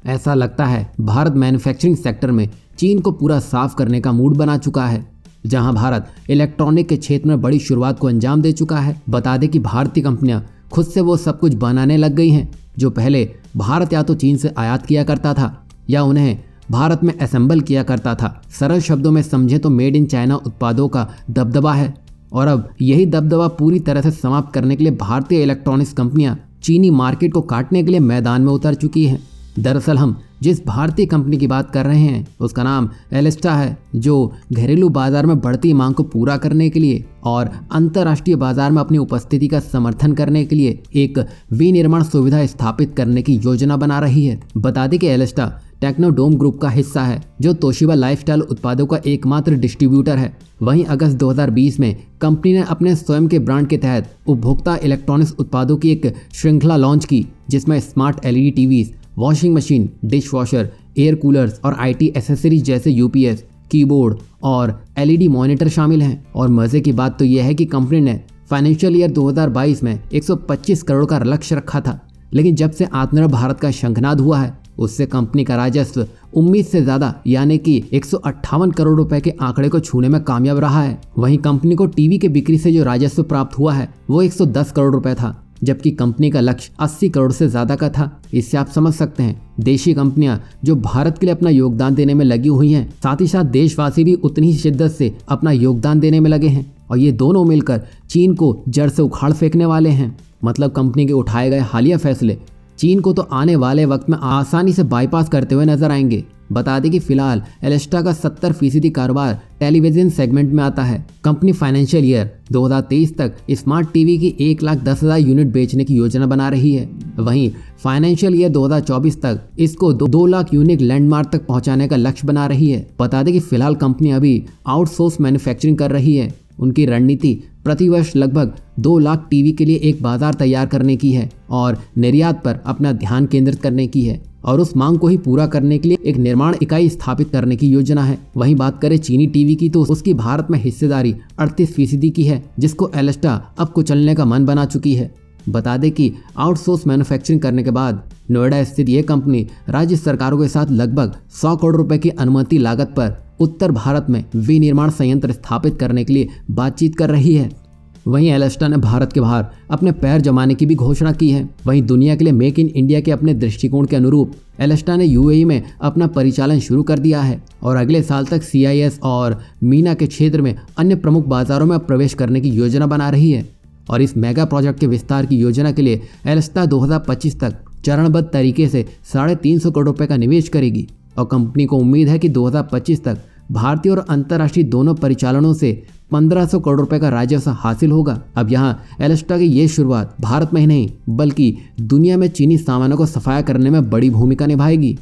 ऐसा लगता है भारत मैन्युफैक्चरिंग सेक्टर में चीन को पूरा साफ करने का मूड बना चुका है। जहां भारत इलेक्ट्रॉनिक के क्षेत्र में बड़ी शुरुआत को अंजाम दे चुका है। बता दें कि भारतीय कंपनियां खुद से वो सब कुछ बनाने लग गई हैं जो पहले भारत या तो चीन से आयात किया करता था या उन्हें भारत में असेंबल किया करता था। सरल शब्दों में समझें तो मेड इन चाइना उत्पादों का दबदबा है और अब यही दबदबा पूरी तरह से समाप्त करने के लिए भारतीय इलेक्ट्रॉनिक्स कंपनियां चीनी मार्केट को काटने के लिए मैदान में उतर चुकी हैं। दरअसल हम जिस भारतीय कंपनी की बात कर रहे हैं उसका नाम एलेस्टा है, जो घरेलू बाजार में बढ़ती मांग को पूरा करने के लिए और अंतर्राष्ट्रीय बाजार में अपनी उपस्थिति का समर्थन करने के लिए एक विनिर्माण सुविधा स्थापित करने की योजना बना रही है। बता दें कि एलेस्टा टेक्नोडोम ग्रुप का हिस्सा है जो तोशिबा लाइफस्टाइल उत्पादों का एकमात्र डिस्ट्रीब्यूटर है। वहीं अगस्त 2020 में कंपनी ने अपने स्वयं के ब्रांड के तहत उपभोक्ता इलेक्ट्रॉनिक्स उत्पादों की एक श्रृंखला लॉन्च की जिसमें smart LED TVs, washing machine, dish washer, air coolers और आईटी एसेसरीज जैसे यूपीएस, कीबोर्ड और एलईडी मॉनिटर शामिल हैं। और मजे की बात तो यह है कि कंपनी ने फाइनेंशियल ईयर 2022 में 125 करोड़ का लक्ष्य रखा था, लेकिन जब से आत्मनिर्भर भारत का शंखनाद हुआ है उससे कंपनी का राजस्व उम्मीद से ज्यादा यानी कि 158 करोड़ रुपए के आंकड़े को छूने में कामयाब रहा है। वहीं कंपनी को टीवी के बिक्री से जो राजस्व प्राप्त हुआ है वो 110 करोड़ रुपए था, जबकि कंपनी का लक्ष्य 80 करोड़ से ज्यादा का था। इससे आप समझ सकते हैं देशी कंपनियां जो भारत के लिए अपना योगदान देने में लगी हुई हैं, साथ ही साथ देशवासी भी उतनी ही शिद्दत से अपना योगदान देने में लगे हैं और ये दोनों मिलकर चीन को जड़ से उखाड़ फेंकने वाले हैं। मतलब कंपनी के उठाए गए हालिया फैसले चीन को तो आने वाले वक्त में आसानी से बाईपास करते हुए नजर आएंगे। बता दें कि फिलहाल एलेस्टा का 70% कारोबार टेलीविजन सेगमेंट में आता है। कंपनी फाइनेंशियल ईयर 2023 तक स्मार्ट टीवी की 1,10,000 यूनिट बेचने की योजना बना रही है। वहीं फाइनेंशियल ईयर 2024 तक इसको 2 लाख यूनिट लैंडमार्क तक पहुंचाने का लक्ष्य बना रही है। बता दें कि फिलहाल कंपनी अभी आउटसोर्स मैन्युफैक्चरिंग कर रही है। उनकी रणनीति प्रति वर्ष लगभग 2 लाख टीवी के लिए एक बाजार तैयार करने की है और निर्यात पर अपना ध्यान केंद्रित करने की है और उस मांग को ही पूरा करने के लिए एक निर्माण इकाई स्थापित करने की योजना है। वहीं बात करें चीनी टीवी की तो उसकी भारत में हिस्सेदारी 38% की है, जिसको एलेस्टा अब कुचलने का मन बना चुकी है। बता दें कि आउटसोर्स मैन्युफैक्चरिंग करने के बाद नोएडा स्थित यह कंपनी राज्य सरकारों के साथ लगभग 100 करोड़ रुपए की अनुमति लागत पर उत्तर भारत में विनिर्माण संयंत्र स्थापित करने के लिए बातचीत कर रही है। वहीं एलेस्टा ने भारत के बाहर अपने पैर जमाने की भी घोषणा की है। वहीं दुनिया के लिए मेक इन इंडिया के अपने दृष्टिकोण के अनुरूप एलेस्टा ने यूएई में अपना परिचालन शुरू कर दिया है और अगले साल तक सीआईएस और मीना के क्षेत्र में अन्य प्रमुख बाजारों में प्रवेश करने की योजना बना रही है। और इस मेगा प्रोजेक्ट के विस्तार की योजना के लिए एलेस्टा 2025 तक चरणबद्ध तरीके से 350 करोड़ रुपए का निवेश करेगी और कंपनी को उम्मीद है कि 2025 तक भारतीय और अंतर्राष्ट्रीय दोनों परिचालनों से 1500 करोड़ रुपए का राजस्व हासिल होगा। अब यहाँ एलेस्टा की ये शुरुआत भारत में ही नहीं बल्कि दुनिया में चीनी सामानों को सफाया करने में बड़ी भूमिका निभाएगी।